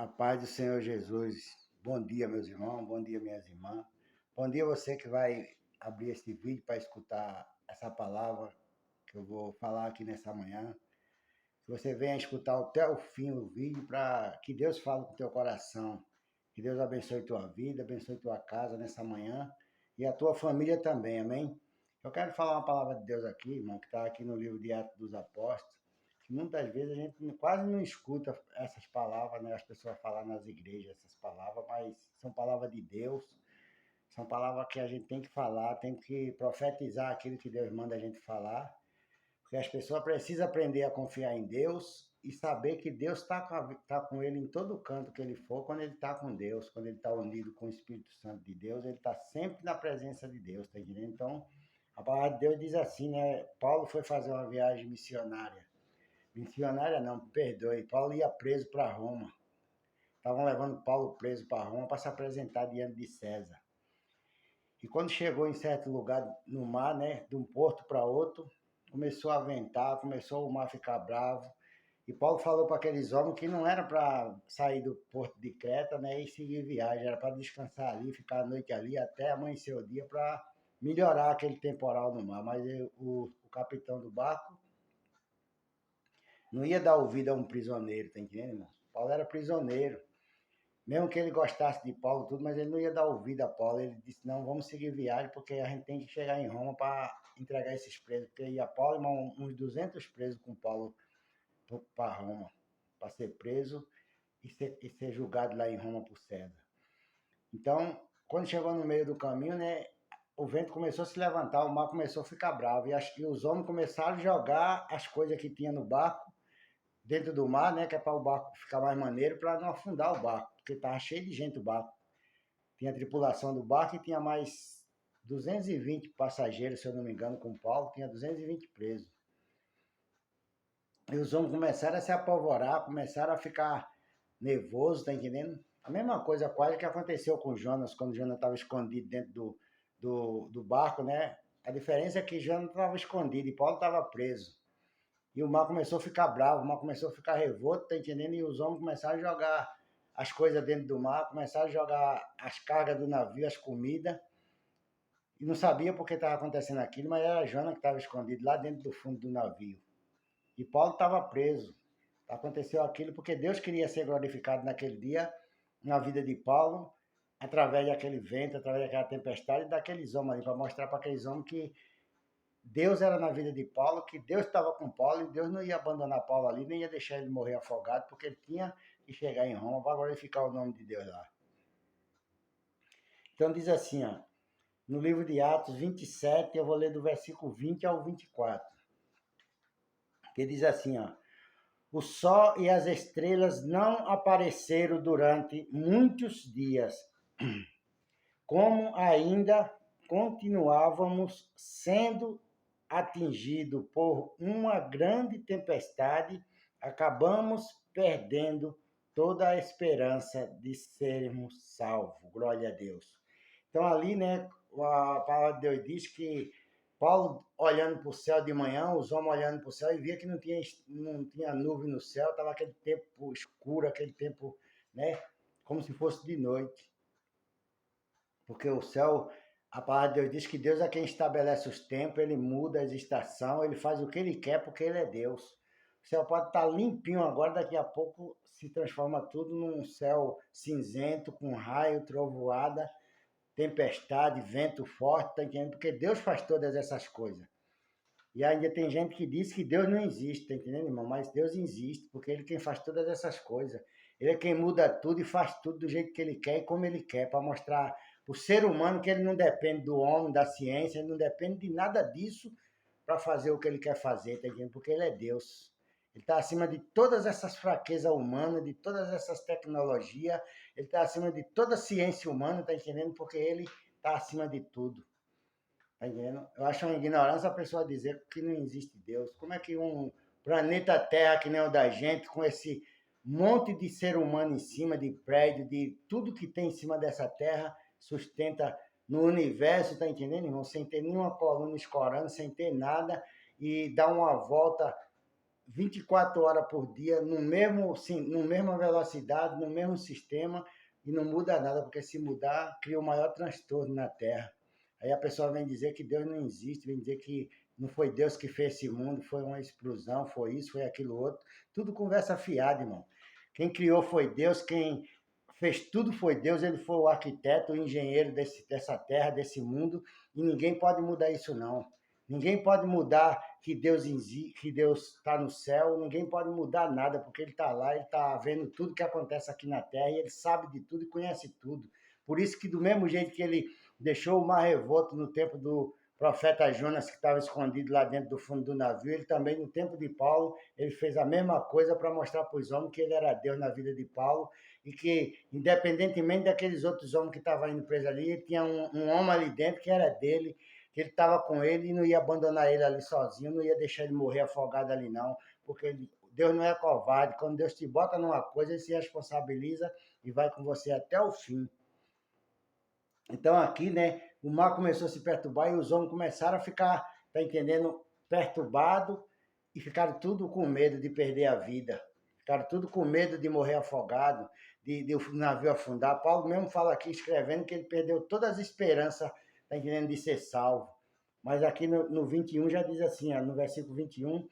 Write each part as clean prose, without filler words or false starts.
A paz do Senhor Jesus. Bom dia, meus irmãos. Bom dia, minhas irmãs. Bom dia você que vai abrir esse vídeo para escutar essa palavra que eu vou falar aqui nessa manhã. Que você venha escutar até o fim o vídeo para que Deus fale com o teu coração. Que Deus abençoe tua vida, abençoe tua casa nessa manhã e a tua família também, amém? Eu quero falar uma palavra de Deus aqui, irmão, que está aqui no livro de Atos dos Apóstolos. Muitas vezes a gente quase não escuta essas palavras, né? As pessoas falar nas igrejas essas palavras, mas são palavras de Deus, são palavras que a gente tem que falar, tem que profetizar aquilo que Deus manda a gente falar, porque as pessoas precisam aprender a confiar em Deus e saber que Deus tá com ele em todo canto que ele for, quando ele está com Deus, quando ele está unido com o Espírito Santo de Deus, ele está sempre na presença de Deus, tá entendendo? Então, a palavra de Deus diz assim, né? Paulo foi fazer uma viagem missionária. Missionária não, perdoe. Paulo ia preso para Roma. Estavam levando Paulo preso para Roma para se apresentar diante de César. E quando chegou em certo lugar no mar, né, de um porto para outro, começou a ventar, começou o mar a ficar bravo. E Paulo falou para aqueles homens que não era para sair do porto de Creta, né, e seguir viagem, era para descansar ali, ficar a noite ali até amanhecer o dia para melhorar aquele temporal no mar. Mas o capitão do barco não ia dar ouvido a um prisioneiro, tá entendendo, irmão? Paulo era prisioneiro. Mesmo que ele gostasse de Paulo tudo, mas ele não ia dar ouvido a Paulo. Ele disse, não, vamos seguir viagem, porque a gente tem que chegar em Roma para entregar esses presos. Porque ia Paulo, irmão, uns 200 presos com Paulo para Roma, para ser preso e ser julgado lá em Roma por César. Então, quando chegou no meio do caminho, né, o vento começou a se levantar, o mar começou a ficar bravo, e os homens começaram a jogar as coisas que tinha no barco dentro do mar, né? Que é para o barco ficar mais maneiro, para não afundar o barco, porque estava cheio de gente o barco. Tinha a tripulação do barco e tinha mais 220 passageiros, se eu não me engano, com o Paulo, tinha 220 presos. E os homens começaram a se apavorar, começaram a ficar nervosos, tá entendendo? A mesma coisa quase que aconteceu com o Jonas, quando o Jonas estava escondido dentro do barco, né? A diferença é que Jonas estava escondido e Paulo estava preso. E o mar começou a ficar bravo, o mar começou a ficar revolto, tá entendendo? E os homens começaram a jogar as coisas dentro do mar, começaram a jogar as cargas do navio, as comidas. E não sabia por que estava acontecendo aquilo, mas era Jonas que estava escondido lá dentro do fundo do navio. E Paulo estava preso. Aconteceu aquilo porque Deus queria ser glorificado naquele dia, na vida de Paulo, através daquele vento, através daquela tempestade e daqueles homens ali, para mostrar para aqueles homens que Deus era na vida de Paulo, que Deus estava com Paulo e Deus não ia abandonar Paulo ali, nem ia deixar ele morrer afogado, porque ele tinha que chegar em Roma para glorificar o nome de Deus lá. Então diz assim, ó, no livro de Atos 27, eu vou ler do versículo 20 ao 24, que diz assim, ó, o sol e as estrelas não apareceram durante muitos dias, como ainda continuávamos sendo atingidos por uma grande tempestade, acabamos perdendo toda a esperança de sermos salvos. Glória a Deus. Então ali, né, a palavra de Deus diz que Paulo olhando para o céu de manhã, os homens olhando para o céu e via que não tinha nuvem no céu, estava aquele tempo escuro, aquele tempo, né, como se fosse de noite. Porque o céu, a palavra de Deus diz que Deus é quem estabelece os tempos, ele muda as estações, ele faz o que ele quer porque ele é Deus. O céu pode estar limpinho agora, daqui a pouco se transforma tudo num céu cinzento, com raio, trovoada, tempestade, vento forte, tá entendendo? Porque Deus faz todas essas coisas. E ainda tem gente que diz que Deus não existe, tá entendendo, irmão? Mas Deus existe, porque ele é quem faz todas essas coisas. Ele é quem muda tudo e faz tudo do jeito que ele quer e como ele quer, para mostrar o ser humano que ele não depende do homem, da ciência, ele não depende de nada disso para fazer o que ele quer fazer, tá entendendo? Porque ele é Deus. Ele está acima de todas essas fraquezas humanas, de todas essas tecnologias, ele está acima de toda a ciência humana, tá entendendo? Porque ele está acima de tudo. Tá entendendo? Eu acho uma ignorância a pessoa dizer que não existe Deus. Como é que um planeta Terra que nem o da gente, com esse monte de ser humano em cima, de prédio, de tudo que tem em cima dessa Terra, sustenta no universo, tá entendendo, irmão? Sem ter nenhuma coluna escorando, sem ter nada, e dá uma volta 24 horas por dia, no mesmo, sim, no mesma velocidade, no mesmo sistema, e não muda nada, porque se mudar, cria o maior transtorno na Terra. Aí a pessoa vem dizer que Deus não existe, vem dizer que não foi Deus que fez esse mundo, foi uma explosão, foi isso, foi aquilo outro. Tudo conversa fiada, irmão. Quem criou foi Deus, quem fez tudo foi Deus, ele foi o arquiteto, o engenheiro dessa terra, desse mundo, e ninguém pode mudar isso, não. Ninguém pode mudar que Deus está no céu, ninguém pode mudar nada, porque ele está lá, ele está vendo tudo que acontece aqui na terra, e ele sabe de tudo e conhece tudo. Por isso que do mesmo jeito que ele deixou o mar revolto no tempo do profeta Jonas, que estava escondido lá dentro do fundo do navio, ele também, no tempo de Paulo, ele fez a mesma coisa para mostrar para os homens que ele era Deus na vida de Paulo, e que, independentemente daqueles outros homens que estavam indo presos ali, ele tinha um homem ali dentro que era dele, que ele estava com ele e não ia abandonar ele ali sozinho, não ia deixar ele morrer afogado ali não, porque Deus não é covarde. Quando Deus te bota numa coisa, ele se responsabiliza e vai com você até o fim. Então aqui, né, o mar começou a se perturbar e os homens começaram a ficar, tá entendendo, perturbado e ficaram tudo com medo de perder a vida. Ficaram tudo com medo de morrer afogado, de o navio afundar. Paulo mesmo fala aqui, escrevendo, que ele perdeu todas as esperanças, tá entendendo, de ser salvo. Mas aqui no 21 já diz assim, ó, no versículo 21,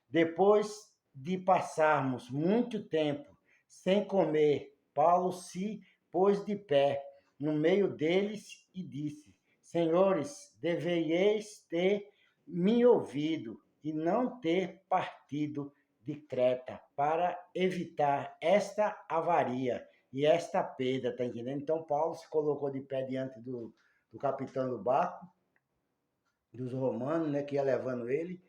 depois de passarmos muito tempo sem comer, Paulo se pôs de pé no meio deles e disse: Senhores, deveríeis ter me ouvido e não ter partido de Creta para evitar esta avaria e esta perda, tá entendendo? Então Paulo se colocou de pé diante do capitão do barco, dos romanos, né, que ia levando ele,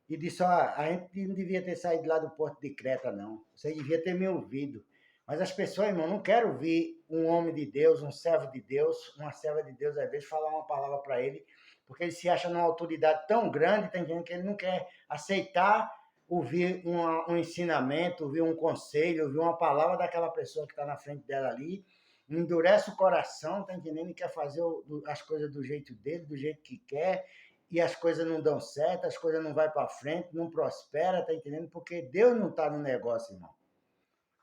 e disse: a gente não devia ter saído lá do porto de Creta, não. Você devia ter me ouvido. Mas as pessoas, irmão, não querem ouvir um homem de Deus, um servo de Deus, uma serva de Deus, às vezes, falar uma palavra para ele, porque ele se acha numa autoridade tão grande, tá entendendo, que ele não quer aceitar ouvir um ensinamento, ouvir um conselho, ouvir uma palavra daquela pessoa que está na frente dela ali, endurece o coração, tá entendendo, e quer fazer as coisas do jeito dele, do jeito que quer, e as coisas não dão certo, as coisas não vão para frente, não prospera, tá entendendo? Porque Deus não está no negócio, irmão.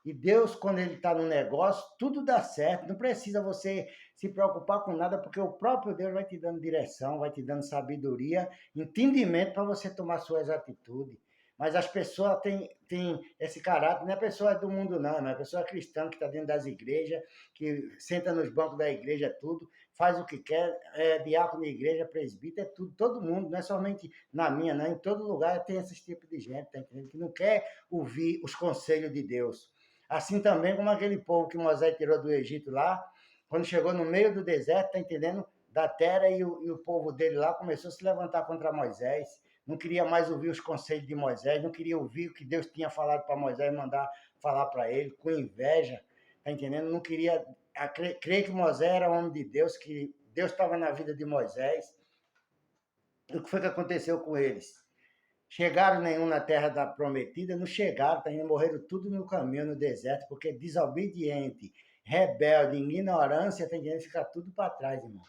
E Deus, quando ele está no negócio, tudo dá certo. Não precisa você se preocupar com nada, porque o próprio Deus vai te dando direção, vai te dando sabedoria, entendimento para você tomar suas atitudes. Mas as pessoas têm esse caráter, não é pessoa do mundo, não é pessoa cristã que está dentro das igrejas, que senta nos bancos da igreja, tudo, faz o que quer, é diácono de igreja, presbítero, é tudo, todo mundo, não é somente na minha, não, em todo lugar tem esse tipo de gente, tá entendendo? Que não quer ouvir os conselhos de Deus. Assim também como aquele povo que Moisés tirou do Egito lá, quando chegou no meio do deserto, tá entendendo? Da terra, e o povo dele lá começou a se levantar contra Moisés. Não queria mais ouvir os conselhos de Moisés, não queria ouvir o que Deus tinha falado para Moisés, mandar falar para ele, com inveja, tá entendendo? Não queria crer que Moisés era homem de Deus, que Deus estava na vida de Moisés. O que foi que aconteceu com eles? Chegaram nenhum na terra da prometida, não chegaram, tá? Morreram tudo no caminho, no deserto, porque desobediente, rebelde, ignorância, tem que ficar tudo para trás, irmão.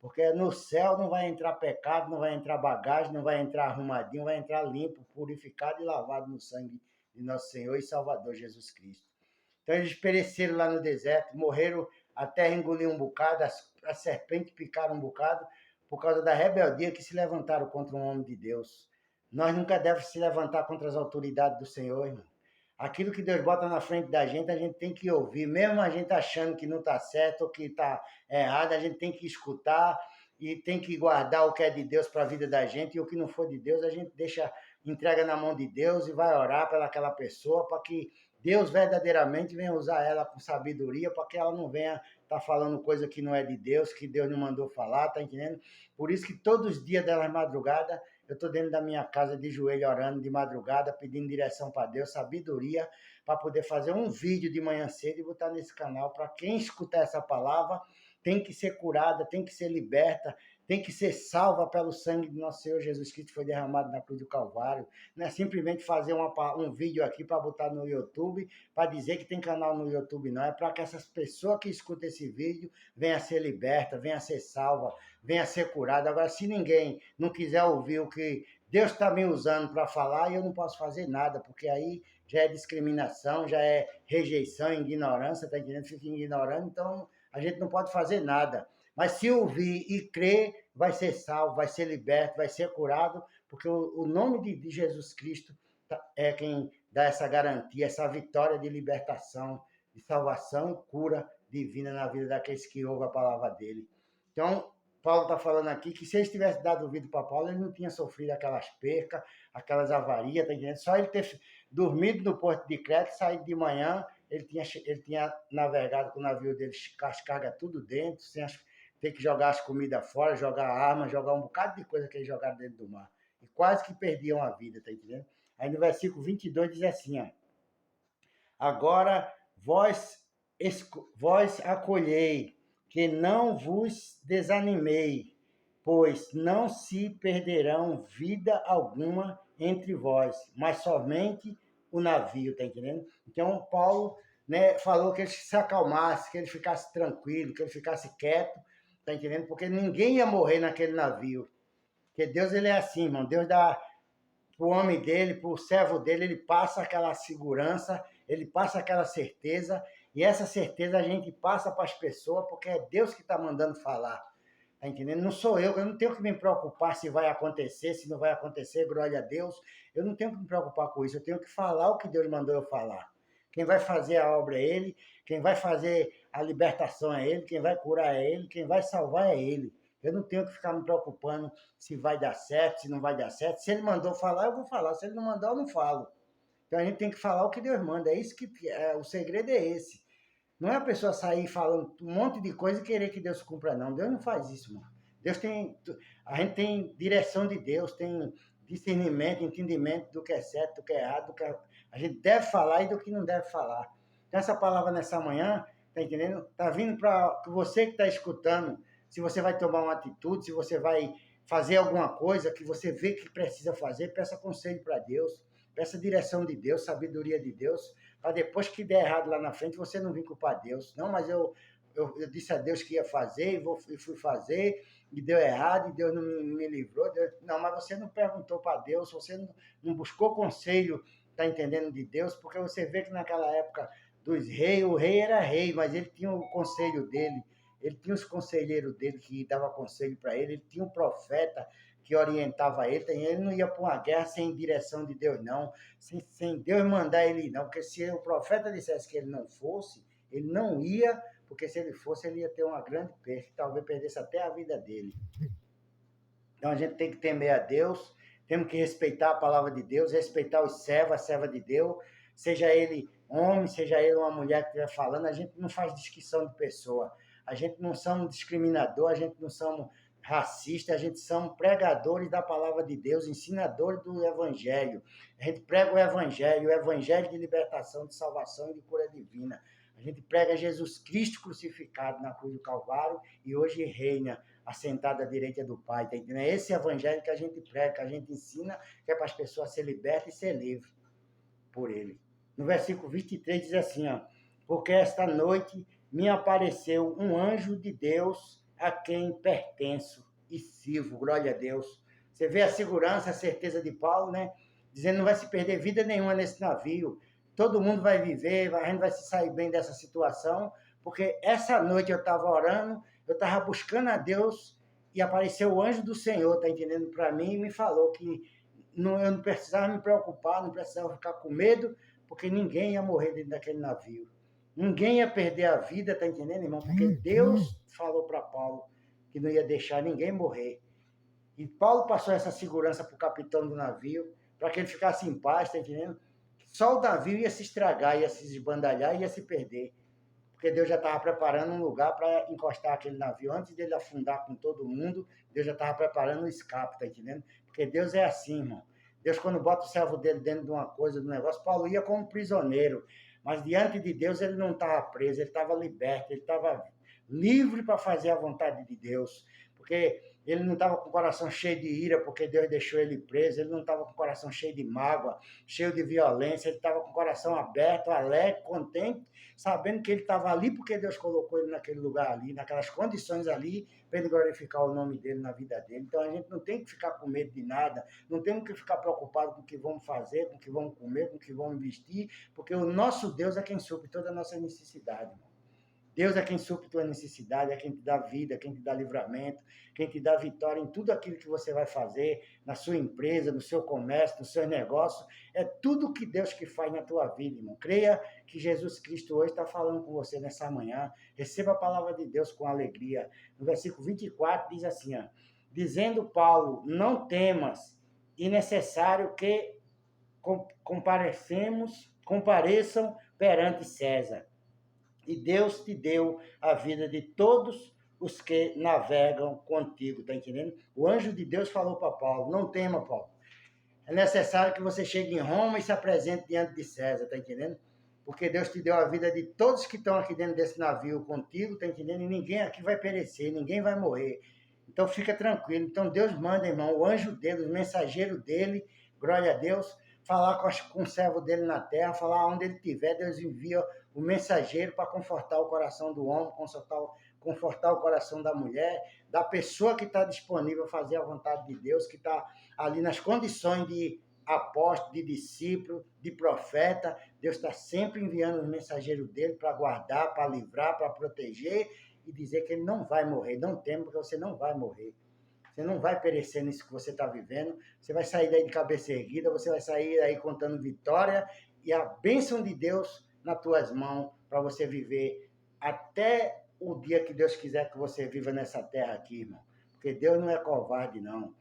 Porque no céu não vai entrar pecado, não vai entrar bagagem, não vai entrar arrumadinho, vai entrar limpo, purificado e lavado no sangue de nosso Senhor e Salvador Jesus Cristo. Então eles pereceram lá no deserto, morreram, a terra engoliu um bocado, as serpentes picaram um bocado, por causa da rebeldia que se levantaram contra um homem de Deus. Nós nunca devemos se levantar contra as autoridades do Senhor, irmão. Aquilo que Deus bota na frente da gente, a gente tem que ouvir. Mesmo a gente achando que não está certo ou que está errado, a gente tem que escutar e tem que guardar o que é de Deus para a vida da gente. E o que não for de Deus, a gente entrega na mão de Deus e vai orar pelaquela pessoa para que Deus verdadeiramente venha usar ela com sabedoria, para que ela não venha estar falando coisa que não é de Deus, que Deus não mandou falar, tá entendendo? Por isso que todos os dias delas madrugada, eu estou dentro da minha casa de joelho orando de madrugada, pedindo direção para Deus, sabedoria, para poder fazer um vídeo de manhã cedo e botar nesse canal. Para quem escutar essa palavra, tem que ser curada, tem que ser liberta, tem que ser salva pelo sangue de nosso Senhor Jesus Cristo, que foi derramado na cruz do Calvário. Não é simplesmente fazer um vídeo aqui para botar no YouTube, para dizer que tem canal no YouTube, não. É para que essas pessoas que escutam esse vídeo venham a ser liberta, venham a ser salva, venha a ser curada. Agora, se ninguém não quiser ouvir o que Deus está me usando para falar e eu não posso fazer nada, porque aí já é discriminação, já é rejeição, ignorância, tá entendendo? Fica ignorando, então a gente não pode fazer nada. Mas se ouvir e crer, vai ser salvo, vai ser liberto, vai ser curado, porque o nome de Jesus Cristo é quem dá essa garantia, essa vitória de libertação, de salvação e cura divina na vida daqueles que ouvem a palavra dele. Então, Paulo está falando aqui que se ele tivesse dado ouvido para Paulo, ele não tinha sofrido aquelas percas, aquelas avarias, tá entendendo? Só ele ter dormido no porto de Creta, saído de manhã, ele tinha navegado com o navio dele, com as cargas tudo dentro, sem ter que jogar as comidas fora, jogar armas, jogar um bocado de coisa que eles jogaram dentro do mar. E quase que perdiam a vida, tá entendendo? Aí no versículo 22 diz assim, ó, agora vós acolhei, que não vos desanimei, pois não se perderão vida alguma entre vós, mas somente o navio, tá entendendo? Então, Paulo, né, falou que ele se acalmasse, que ele ficasse tranquilo, que ele ficasse quieto, tá entendendo? Porque ninguém ia morrer naquele navio. Porque Deus, ele é assim, irmão. Deus dá para o homem dele, para o servo dele, ele passa aquela segurança, ele passa aquela certeza, e essa certeza a gente passa para as pessoas, porque é Deus que está mandando falar. Tá entendendo? Não sou eu não tenho que me preocupar se vai acontecer, se não vai acontecer, glória a Deus. Eu não tenho que me preocupar com isso, eu tenho que falar o que Deus mandou eu falar. Quem vai fazer a obra é Ele, quem vai fazer a libertação é Ele, quem vai curar é Ele, quem vai salvar é Ele. Eu não tenho que ficar me preocupando se vai dar certo, se não vai dar certo. Se Ele mandou falar, eu vou falar. Se Ele não mandar, eu não falo. Então a gente tem que falar o que Deus manda. É isso que o segredo é esse. Não é a pessoa sair falando um monte de coisa e querer que Deus cumpra, não. Deus não faz isso, mano. Deus tem. A gente tem direção de Deus, tem discernimento, entendimento do que é certo, do que é errado, do que a gente deve falar e do que não deve falar. Então, essa palavra nessa manhã, tá entendendo? Tá vindo para você que está escutando, se você vai tomar uma atitude, se você vai fazer alguma coisa que você vê que precisa fazer, peça conselho para Deus, peça direção de Deus, sabedoria de Deus, para depois que der errado lá na frente, você não vir culpar Deus. Não, mas eu disse a Deus que ia fazer e fui fazer, e deu errado, e Deus não me livrou. Não, mas você não perguntou para Deus, você não buscou conselho, tá entendendo, de Deus, porque você vê que naquela época dos reis, o rei era rei, mas ele tinha o conselho dele, ele tinha os conselheiros dele que dava conselho para ele tinha um profeta que orientava ele, ele não ia para uma guerra sem direção de Deus, não, sem Deus mandar ele, não, porque se o profeta dissesse que ele não fosse, ele não ia, porque se ele fosse, ele ia ter uma grande perda, talvez perdesse até a vida dele. Então a gente tem que temer a Deus, temos que respeitar a palavra de Deus, respeitar os servos, a serva de Deus, seja ele homem, seja ele uma mulher que estiver falando, a gente não faz distinção de pessoa, a gente não somos discriminador, a gente não somos racista, a gente somos pregadores da palavra de Deus, ensinadores do evangelho. A gente prega o evangelho de libertação, de salvação e de cura divina. A gente prega Jesus Cristo crucificado na cruz do Calvário e hoje reina assentado à direita do Pai. Tá entendendo? É esse evangelho que a gente prega, que a gente ensina, que é para as pessoas ser libertas e ser livres por ele. No versículo 23 diz assim, ó, porque esta noite me apareceu um anjo de Deus a quem pertenço e sirvo, glória a Deus. Você vê a segurança, a certeza de Paulo, né? Dizendo que não vai se perder vida nenhuma nesse navio. Todo mundo vai viver, a gente vai se sair bem dessa situação, porque essa noite eu estava orando, eu estava buscando a Deus e apareceu o anjo do Senhor, tá entendendo? Para mim e me falou que eu não precisava me preocupar, não precisava ficar com medo, porque ninguém ia morrer dentro daquele navio. Ninguém ia perder a vida, tá entendendo, irmão? Porque Deus falou para Paulo que não ia deixar ninguém morrer. E Paulo passou essa segurança para o capitão do navio, para que ele ficasse em paz, tá entendendo? Só o navio ia se estragar, ia se esbandalhar, ia se perder. Porque Deus já estava preparando um lugar para encostar aquele navio. Antes dele afundar com todo mundo, Deus já estava preparando o escape, tá entendendo? Porque Deus é assim, irmão. Deus, quando bota o servo dele dentro de uma coisa, de um negócio, Paulo ia como prisioneiro. Mas diante de Deus ele não estava preso, ele estava liberto, ele estava livre para fazer a vontade de Deus. porque ele não estava com o coração cheio de ira, porque Deus deixou ele preso, ele não estava com o coração cheio de mágoa, cheio de violência, ele estava com o coração aberto, alegre, contente, sabendo que ele estava ali porque Deus colocou ele naquele lugar ali, naquelas condições ali, para ele glorificar o nome dele na vida dele. Então a gente não tem que ficar com medo de nada, não temos que ficar preocupado com o que vamos fazer, com o que vamos comer, com o que vamos vestir, porque o nosso Deus é quem supre toda a nossa necessidade, irmão. Deus é quem supre tua necessidade, é quem te dá vida, quem te dá livramento, quem te dá vitória em tudo aquilo que você vai fazer, na sua empresa, no seu comércio, no seu negócio. É tudo que Deus que faz na tua vida, irmão. Creia que Jesus Cristo hoje está falando com você nessa manhã. Receba a palavra de Deus com alegria. No versículo 24 diz assim, ó, dizendo Paulo, não temas, e necessário que compareçam perante César. E Deus te deu a vida de todos os que navegam contigo, tá entendendo? O anjo de Deus falou para Paulo, não tema, Paulo. É necessário que você chegue em Roma e se apresente diante de César, tá entendendo? Porque Deus te deu a vida de todos que estão aqui dentro desse navio contigo, tá entendendo? E ninguém aqui vai perecer, ninguém vai morrer. Então fica tranquilo. Então Deus manda, irmão, o anjo dele, o mensageiro dele, glória a Deus, falar com o servo dele na terra, falar onde ele estiver, Deus envia o mensageiro para confortar o coração do homem, confortar o coração da mulher, da pessoa que está disponível a fazer a vontade de Deus, que está ali nas condições de apóstolo, de discípulo, de profeta. Deus está sempre enviando os mensageiros dele para guardar, para livrar, para proteger e dizer que ele não vai morrer. Não teme, porque você não vai morrer. Você não vai perecer nisso que você está vivendo. Você vai sair daí de cabeça erguida, você vai sair daí contando vitória e a bênção de Deus nas tuas mãos para você viver até o dia que Deus quiser que você viva nessa terra aqui, irmão. Porque Deus não é covarde, não.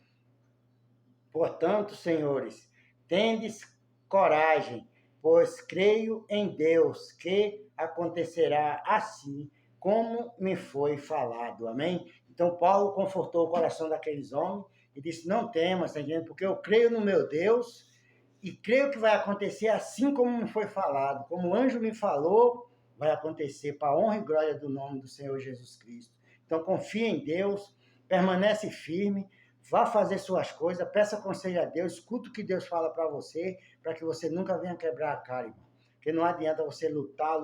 Portanto, senhores, tendes coragem, pois creio em Deus que acontecerá assim como me foi falado. Amém? Então, Paulo confortou o coração daqueles homens e disse, não temas, tá entendendo? Porque eu creio no meu Deus e creio que vai acontecer assim como me foi falado. Como o anjo me falou, vai acontecer para a honra e glória do nome do Senhor Jesus Cristo. Então, confia em Deus, permanece firme, vá fazer suas coisas, peça conselho a Deus, escuta o que Deus fala para você, para que você nunca venha quebrar a cara, irmão. Porque não adianta você lutar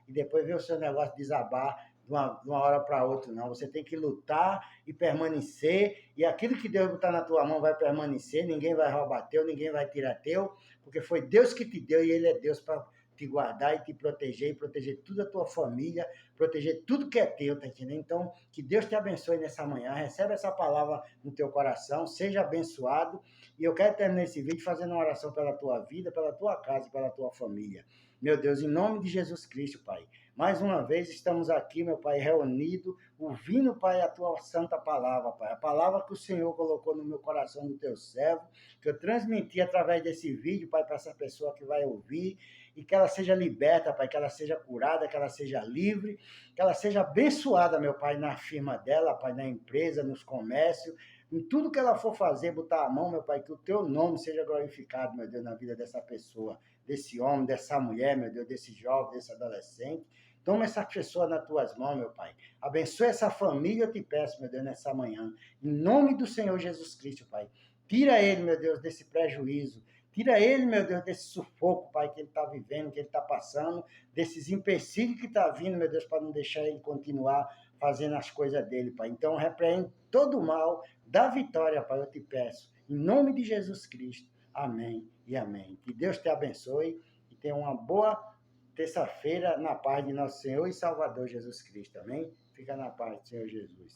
e depois ver o seu negócio desabar de uma hora para outra, não. Você tem que lutar e permanecer, e aquilo que Deus botar na tua mão vai permanecer, ninguém vai roubar teu, ninguém vai tirar teu, porque foi Deus que te deu e Ele é Deus para te guardar e te proteger, e proteger toda a tua família, proteger tudo que é teu, tá entendendo? Então, que Deus te abençoe nessa manhã, recebe essa palavra no teu coração, seja abençoado, e eu quero terminar esse vídeo fazendo uma oração pela tua vida, pela tua casa e pela tua família. Meu Deus, em nome de Jesus Cristo, Pai, mais uma vez estamos aqui, meu Pai, reunidos, ouvindo, Pai, a tua santa palavra, Pai, a palavra que o Senhor colocou no meu coração do teu servo, que eu transmiti através desse vídeo, Pai, para essa pessoa que vai ouvir, e que ela seja liberta, Pai, que ela seja curada, que ela seja livre, que ela seja abençoada, meu Pai, na firma dela, Pai, na empresa, nos comércios, em tudo que ela for fazer, botar a mão, meu Pai, que o teu nome seja glorificado, meu Deus, na vida dessa pessoa, desse homem, dessa mulher, meu Deus, desse jovem, desse adolescente. Toma essa pessoa nas tuas mãos, meu Pai. Abençoa essa família, eu te peço, meu Deus, nessa manhã. Em nome do Senhor Jesus Cristo, Pai. Tira ele, meu Deus, desse prejuízo. Tira ele, meu Deus, desse sufoco, Pai, que ele está vivendo, que ele está passando, desses empecilhos que está vindo, meu Deus, para não deixar ele continuar fazendo as coisas dele, Pai. Então, repreende todo o mal, dá vitória, Pai, eu te peço. Em nome de Jesus Cristo. Amém e amém. Que Deus te abençoe e tenha uma boa terça-feira na paz de nosso Senhor e Salvador Jesus Cristo. Amém? Fica na paz do Senhor Jesus.